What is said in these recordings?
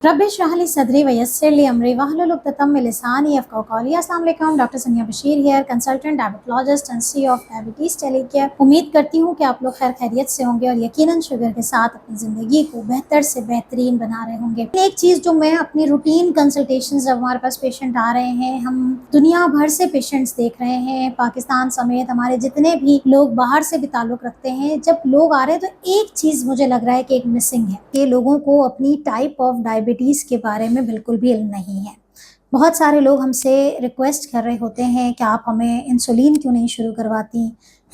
रब इश्रह ली सदरी वयस्सिर ली अमरी वहलुल उक़्दतम मिन लिसानी यफ़क़हू क़ौली। अस्सलाम वालेकुम, डॉक्टर सनिया Bashir here, consultant diabetologist and CEO of diabetes टेलीकेयर। उम्मीद करती हूँ कि आप लोग खैर खैरियत से होंगे और यकीनन शुगर के साथ अपनी ज़िंदगी को बेहतर से बेहतरीन बना रहे होंगे। एक चीज़ जो मैं अपनी रूटीन कंसल्टेशंस, जब हमारे पास पेशेंट आ रहे हैं, हम दुनिया भर से पेशेंट्स देख रहे हैं, पाकिस्तान समेत हमारे जितने भी लोग बाहर से भी ताल्लुक़ रखते हैं, जब लोग आ रहे हैं तो एक चीज़ मुझे लग रहा है कि एक मिसिंग है कि लोगों को अपनी टाइप ऑफ डायबिटीज़ के बारे में बिल्कुल भी इल्म नहीं है। बहुत सारे लोग हमसे रिक्वेस्ट कर रहे होते हैं कि आप हमें इंसुलिन क्यों नहीं शुरू करवाती।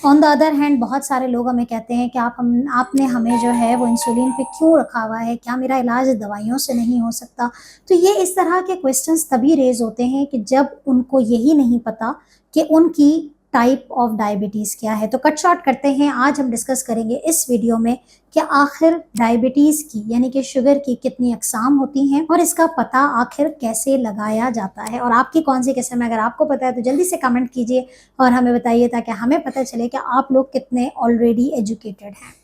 ऑन द अदर हैंड बहुत सारे लोग हमें कहते हैं कि आपने हमें जो है वो इंसुलिन पे क्यों रखा हुआ है, क्या मेरा इलाज दवाइयों से नहीं हो सकता। तो ये इस तरह के क्वेश्चंस तभी रेज होते हैं कि जब उनको यही नहीं पता कि उनकी टाइप ऑफ डायबिटीज़ क्या है। तो कट शॉर्ट करते हैं, आज हम डिस्कस करेंगे इस वीडियो में कि आखिर डायबिटीज़ की यानी कि शुगर की कितनी अक़साम होती हैं और इसका पता आखिर कैसे लगाया जाता है, और आपकी कौन सी किस्म है। अगर आपको पता है तो जल्दी से कमेंट कीजिए और हमें बताइए ताकि हमें पता चले कि आप लोग कितने ऑलरेडी एजुकेटेड हैं।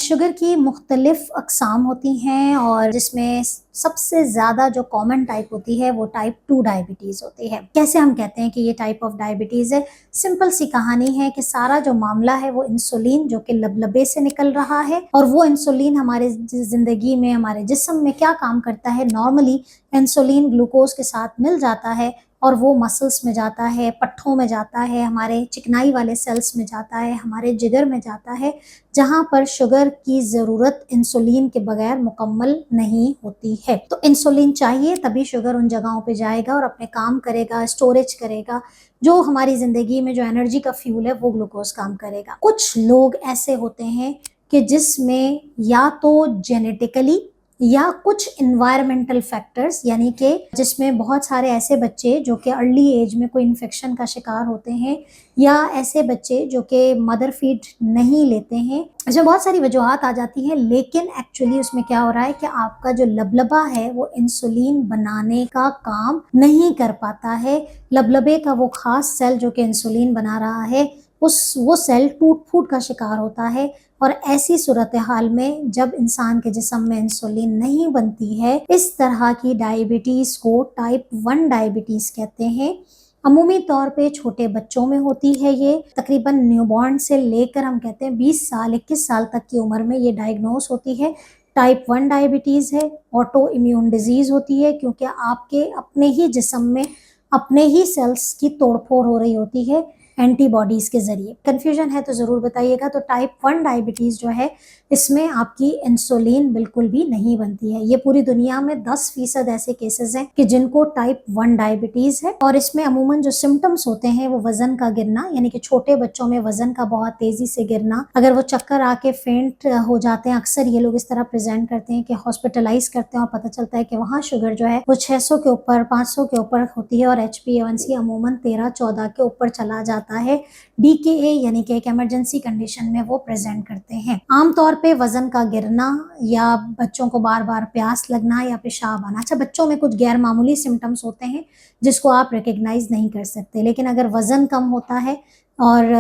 शुगर की मुख्तलिफ अक़साम होती हैं और जिसमें सबसे ज़्यादा जो कॉमन टाइप होती है वो टाइप 2 डायबिटीज़ होती है। कैसे हम कहते हैं कि ये टाइप ऑफ डायबिटीज़ है? सिंपल सी कहानी है कि सारा जो मामला है वो इंसुलिन जो कि लबलबे से निकल रहा है, और वो इंसुलिन हमारे ज़िंदगी में, हमारे जिस्म में क्या काम करता है। नॉर्मली इंसुलिन ग्लूकोज के साथ मिल जाता है और वो मसल्स में जाता है, पट्ठों में जाता है, हमारे चिकनाई वाले सेल्स में जाता है, हमारे जिगर में जाता है, जहाँ पर शुगर की ज़रूरत इंसुलिन के बगैर मुकम्मल नहीं होती है। तो इंसुलिन चाहिए तभी शुगर उन जगहों पे जाएगा और अपने काम करेगा, स्टोरेज करेगा। जो हमारी ज़िंदगी में जो एनर्जी का फ्यूल है वो ग्लूकोज काम करेगा। कुछ लोग ऐसे होते हैं कि जिसमें या तो जेनेटिकली या कुछ इन्वायरमेंटल फैक्टर्स, यानी कि जिसमें बहुत सारे ऐसे बच्चे जो कि अर्ली एज में कोई इन्फेक्शन का शिकार होते हैं, या ऐसे बच्चे जो कि मदर फीड नहीं लेते हैं। इसमें बहुत सारी वजूहात आ जाती हैं, लेकिन एक्चुअली उसमें क्या हो रहा है कि आपका जो लबलबा है वो इंसुलिन बनाने का काम नहीं कर पाता है। लबलबे का वो खास सेल जो कि इंसुलिन बना रहा है, वो सेल टूट फूट का शिकार होता है। और ऐसी सूरत हाल में जब इंसान के जिस्म में इंसुलिन नहीं बनती है, इस तरह की डायबिटीज़ को टाइप 1 डायबिटीज़ कहते हैं। अमूमी तौर पे छोटे बच्चों में होती है ये, तकरीबन न्यूबॉर्न से लेकर हम कहते हैं 20 साल 21 साल तक की उम्र में ये डायग्नोस होती है। टाइप 1 डायबिटीज़ है, ऑटो इम्यून डिजीज़ होती है, क्योंकि आपके अपने ही जिस्म में अपने ही सेल्स की तोड़फोड़ हो रही होती है एंटीबॉडीज़ के ज़रिए। कन्फ्यूजन है तो ज़रूर बताइएगा। तो टाइप 1 डायबिटीज़ जो है, इसमें आपकी इंसुलिन बिल्कुल भी नहीं बनती है। ये पूरी दुनिया में 10% ऐसे केसेस हैं कि जिनको टाइप 1 डायबिटीज़ है, और इसमें अमूमन जो सिम्टम्स होते हैं वो वज़न का गिरना, यानी कि छोटे बच्चों में वज़न का बहुत तेज़ी से गिरना, अगर वो चक्कर आके फेंट हो जाते हैं, अक्सर ये लोग इस तरह प्रेजेंट करते हैं कि हॉस्पिटलाइज करते हैं और पता चलता है कि वहाँ शुगर जो है वो 600 के ऊपर, 500 के ऊपर होती है, और HbA1c अमूमन 13-14 के ऊपर चला जाता है। DKA यानी कि एक इमरजेंसी कंडीशन में वो प्रेजेंट करते हैं। आमतौर पे वजन का गिरना, या बच्चों को बार बार प्यास लगना या पेशाब आना। अच्छा, बच्चों में कुछ गैर मामूली सिम्टम्स होते हैं जिसको आप रिकग्नाइज नहीं कर सकते, लेकिन अगर वजन कम होता है और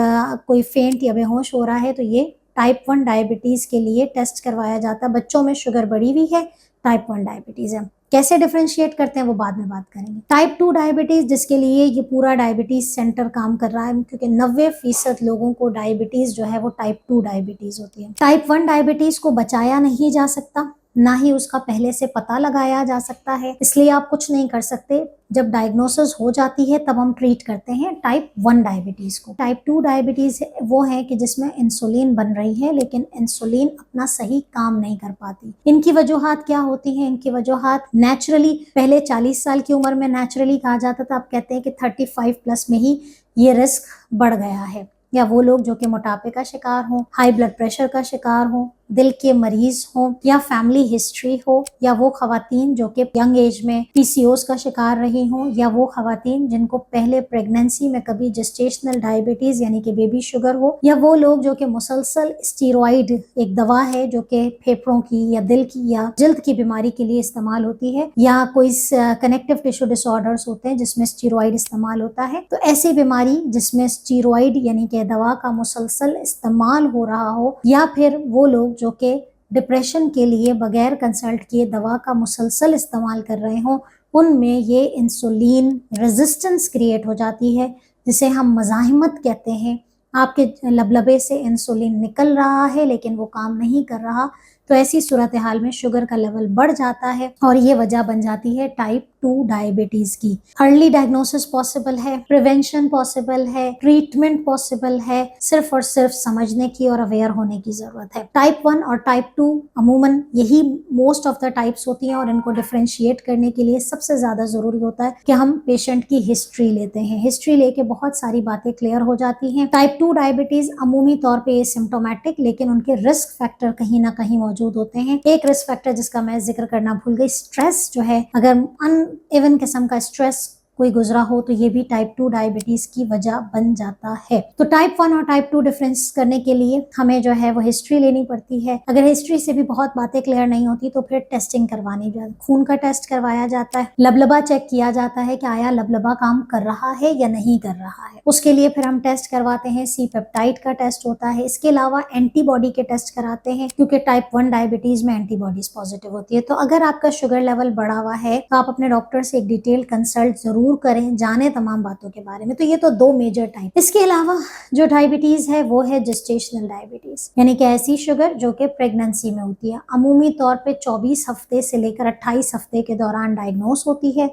कोई फेंट या बेहोश हो रहा है तो ये टाइप 1 डायबिटीज़ के लिए टेस्ट करवाया जाता है। बच्चों में शुगर बढ़ी हुई है, टाइप 1 डायबिटीज़ है। कैसे डिफरेंशिएट करते हैं वो बाद में बात करेंगे। टाइप 2 डायबिटीज़, जिसके लिए ये पूरा डायबिटीज़ सेंटर काम कर रहा है, क्योंकि 90% लोगों को डायबिटीज़ जो है वो टाइप 2 डायबिटीज़ होती है। टाइप 1 डायबिटीज़ को बचाया नहीं जा सकता, ना ही उसका पहले से पता लगाया जा सकता है, इसलिए आप कुछ नहीं कर सकते। जब डायग्नोसिस हो जाती है तब हम ट्रीट करते हैं टाइप 1 डायबिटीज़ को। टाइप 2 डायबिटीज़ वो है कि जिसमें इंसुलिन बन रही है लेकिन इंसुलिन अपना सही काम नहीं कर पाती। इनकी वजूहात क्या होती हैं? इनकी वजूहात नेचुरली, पहले 40 साल की उम्र में नेचुरली कहा जाता था, अब कहते हैं कि 35 प्लस में ही ये रिस्क बढ़ गया है। या वो लोग जो कि मोटापे का शिकार हों, हाई ब्लड प्रेशर का शिकार हों, दिल के मरीज हों, या फैमिली हिस्ट्री हो, या वो खवातीन जो कि यंग एज में PCOS का शिकार रही हों, या वो खवातीन जिनको पहले प्रेगनेंसी में कभी जेस्टेशनल डायबिटीज यानी कि बेबी शुगर हो, या वो लोग जो कि मुसलसल स्टीरॉइड, एक दवा है जो कि फेफड़ों की या दिल की या जल्द की बीमारी के लिए इस्तेमाल होती है, या कोई कनेक्टिव टिश्यू डिसऑर्डर्स होते हैं जिसमें स्टीरॉइड इस्तेमाल होता है। तो ऐसी बीमारी जिसमें स्टीरॉइड यानी कि दवा का मुसलसल इस्तेमाल हो रहा हो, या फिर वो लोग जो कि डिप्रेशन के लिए बगैर कंसल्ट किए दवा का मुसलसल इस्तेमाल कर रहे हों, उनमें ये इंसुलिन रेजिस्टेंस क्रिएट हो जाती है, जिसे हम मज़ाहिमत कहते हैं। आपके लबलबे से इंसुलिन निकल रहा है लेकिन वो काम नहीं कर रहा, तो ऐसी सूरत हाल में शुगर का लेवल बढ़ जाता है और ये वजह बन जाती है टाइप 2 डायबिटीज की। अर्ली डायग्नोसिस पॉसिबल है, प्रिवेंशन पॉसिबल है, ट्रीटमेंट पॉसिबल है, सिर्फ और सिर्फ समझने की और अवेयर होने की जरूरत है। टाइप 1 और टाइप 2 अमूमन यही मोस्ट ऑफ द टाइप्स होती हैं और इनको डिफरेंशिएट करने के लिए सबसे ज्यादा जरूरी होता है कि हम पेशेंट की हिस्ट्री लेते हैं। हिस्ट्री लेके बहुत सारी बातें क्लियर हो जाती हैं। टाइप 2 डायबिटीज अमूमी तौर पे एसिम्प्टोमेटिक, लेकिन उनके रिस्क फैक्टर कहीं ना कहीं मौजूद होते हैं। एक रिस्क फैक्टर जिसका मैं जिक्र करना भूल गई, स्ट्रेस जो है, अगर अनइवन किस्म का स्ट्रेस कोई गुजरा हो तो ये भी टाइप 2 डायबिटीज की वजह बन जाता है। तो टाइप 1 और टाइप 2 डिफरेंस करने के लिए हमें जो है वो हिस्ट्री लेनी पड़ती है। अगर हिस्ट्री से भी बहुत बातें क्लियर नहीं होती तो फिर टेस्टिंग करवानी जाती है। खून का टेस्ट करवाया जाता है, लबलबा चेक किया जाता है कि आया लबलबा काम कर रहा है या नहीं कर रहा है। उसके लिए फिर हम टेस्ट करवाते हैं, सी पेप्टाइड का टेस्ट होता है। इसके अलावा एंटीबॉडी के टेस्ट कराते हैं, क्योंकि टाइप 1 डायबिटीज में एंटीबॉडीज पॉजिटिव होती है। तो अगर आपका शुगर लेवल बढ़ा हुआ है तो आप अपने डॉक्टर से एक डिटेल कंसल्ट जरूर करें, जाने तमाम बातों के बारे में। तो ये तो दो मेजर टाइप। इसके अलावा जो डायबिटीज है वो है जेस्टेशनल डायबिटीज, यानी कि ऐसी शुगर जो कि प्रेगनेंसी में होती है। अमूमी तौर पे 24 हफ्ते से लेकर 28 हफ्ते के दौरान डायग्नोस होती है।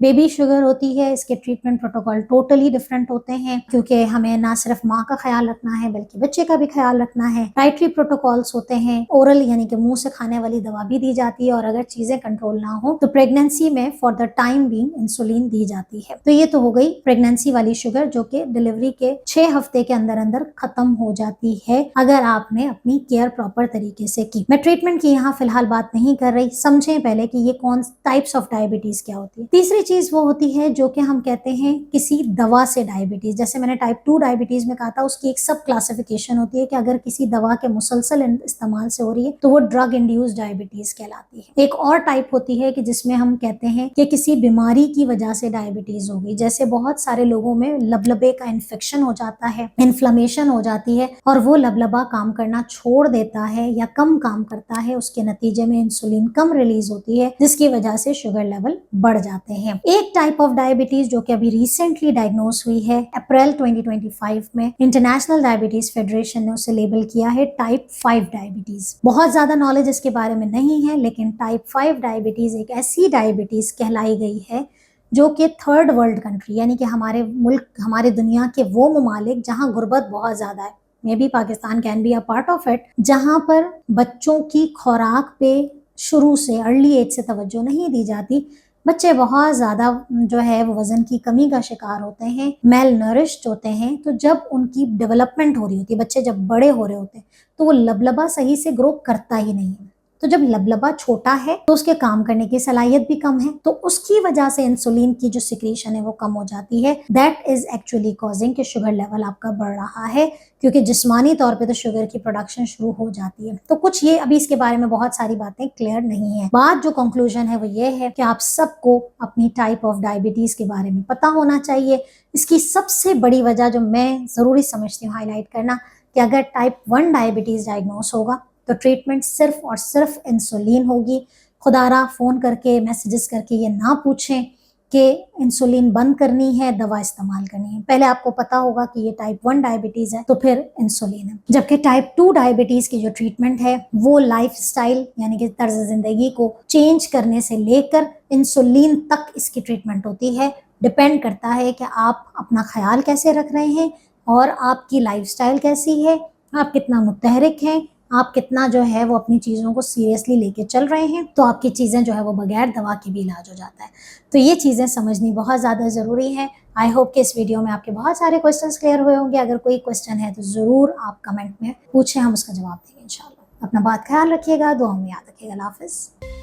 बेबी शुगर होती है। इसके ट्रीटमेंट प्रोटोकॉल टोटली डिफरेंट होते हैं, क्योंकि हमें ना सिर्फ माँ का ख्याल रखना है बल्कि बच्चे का भी ख्याल रखना है। डाइटरी प्रोटोकॉल्स होते हैं, ओरल यानी कि मुंह से खाने वाली दवा भी दी जाती है, और अगर चीजें कंट्रोल ना हो तो प्रेगनेंसी में for the time being insulin दी जाती है। तो ये तो हो गई प्रेगनेंसी वाली शुगर, जो कि डिलीवरी के 6 हफ्ते के अंदर अंदर खत्म हो जाती है अगर आपने अपनी केयर प्रॉपर तरीके से की। मैं ट्रीटमेंट की यहाँ फिलहाल बात नहीं कर रही, समझें पहले कि ये कौन टाइप्स ऑफ डायबिटीज क्या होती है। तीसरी चीज वो होती है जो कि हम कहते हैं किसी दवा से डायबिटीज। जैसे मैंने टाइप 2 डायबिटीज में कहा था, उसकी एक सब क्लासिफिकेशन होती है कि अगर किसी दवा के मुसलसल इस्तेमाल से हो रही है तो वो ड्रग इंड्यूस्ड डायबिटीज कहलाती है। एक और टाइप होती है कि जिसमें हम कहते हैं कि किसी बीमारी की वजह से डायबिटीज हो गई। जैसे बहुत सारे लोगों में लबलबे का इन्फेक्शन हो जाता है, इन्फ्लेमेशन हो जाती है और वो लबलबा काम करना छोड़ देता है या कम काम करता है। उसके नतीजे में इंसुलिन कम रिलीज होती है, जिसकी वजह से शुगर लेवल बढ़ जाते हैं। एक टाइप ऑफ डायबिटीज जो कि अभी रिसेंटली डायग्नोस हुई है, अप्रैल 2025 में इंटरनेशनल डायबिटीज फेडरेशन ने उसे लेबल किया है टाइप 5 डायबिटीज। बहुत ज्यादा नॉलेज इसके बारे में नहीं है, लेकिन टाइप 5 डायबिटीज एक ऐसी डायबिटीज कहलाई गई है जो कि थर्ड वर्ल्ड कंट्री, यानी कि हमारे मुल्क, हमारे दुनिया के वो ममालिक जहां गुर्बत बहुत ज्यादा है, may be Pakistan can be a part of it, जहां पर बच्चों की खुराक पे शुरू से अर्ली एज से तवज्जो नहीं दी जाती। बच्चे बहुत ज़्यादा जो है वो वज़न की कमी का शिकार होते हैं, मेल नरिश्ड होते हैं। तो जब उनकी डेवलपमेंट हो रही होती है, बच्चे जब बड़े हो रहे होते हैं, तो वो लबलबा सही से ग्रो करता ही नहीं है। तो जब लबलबा छोटा है तो उसके काम करने की सलाहियत भी कम है, तो उसकी वजह से इंसुलिन की जो सिक्रीशन है वो कम हो जाती है। दैट इज एक्चुअली कॉजिंग कि शुगर लेवल आपका बढ़ रहा है, क्योंकि जिस्मानी तौर पे तो शुगर की प्रोडक्शन शुरू हो जाती है। तो कुछ ये अभी इसके बारे में बहुत सारी बातें क्लियर नहीं है। बात जो कंक्लूजन है वो ये है कि आप सबको अपनी टाइप ऑफ डायबिटीज के बारे में पता होना चाहिए। इसकी सबसे बड़ी वजह जो मैं जरूरी समझती हूँ हाईलाइट करना, कि अगर टाइप 1 डायबिटीज डायग्नोस होगा तो ट्रीटमेंट सिर्फ और सिर्फ इंसुलिन होगी। खुदारा फोन करके मैसेजेस करके ये ना पूछें कि इंसुलिन बंद करनी है, दवा इस्तेमाल करनी है। पहले आपको पता होगा कि ये टाइप 1 डायबिटीज है तो फिर इंसुलिन है। जबकि टाइप 2 डायबिटीज की जो ट्रीटमेंट है वो लाइफस्टाइल यानी कि तर्ज जिंदगी को चेंज करने से लेकर इंसुलिन तक इसकी ट्रीटमेंट होती है। डिपेंड करता है कि आप अपना ख्याल कैसे रख रहे हैं और आपकी लाइफस्टाइल कैसी है, आप कितना मुतहरिक हैं, आप कितना जो है वो अपनी चीज़ों को सीरियसली लेके चल रहे हैं, तो आपकी चीज़ें जो है वो बगैर दवा के भी इलाज हो जाता है। तो ये चीज़ें समझनी बहुत ज़्यादा ज़रूरी है। आई होप कि इस वीडियो में आपके बहुत सारे क्वेश्चंस क्लियर हुए होंगे। अगर कोई क्वेश्चन है तो ज़रूर आप कमेंट में पूछें, हम उसका जवाब देंगे इंशाल्लाह। अपना बात ख्याल रखिएगा, दुआ में याद रखिएगा। अल्लाह हाफ़िज़।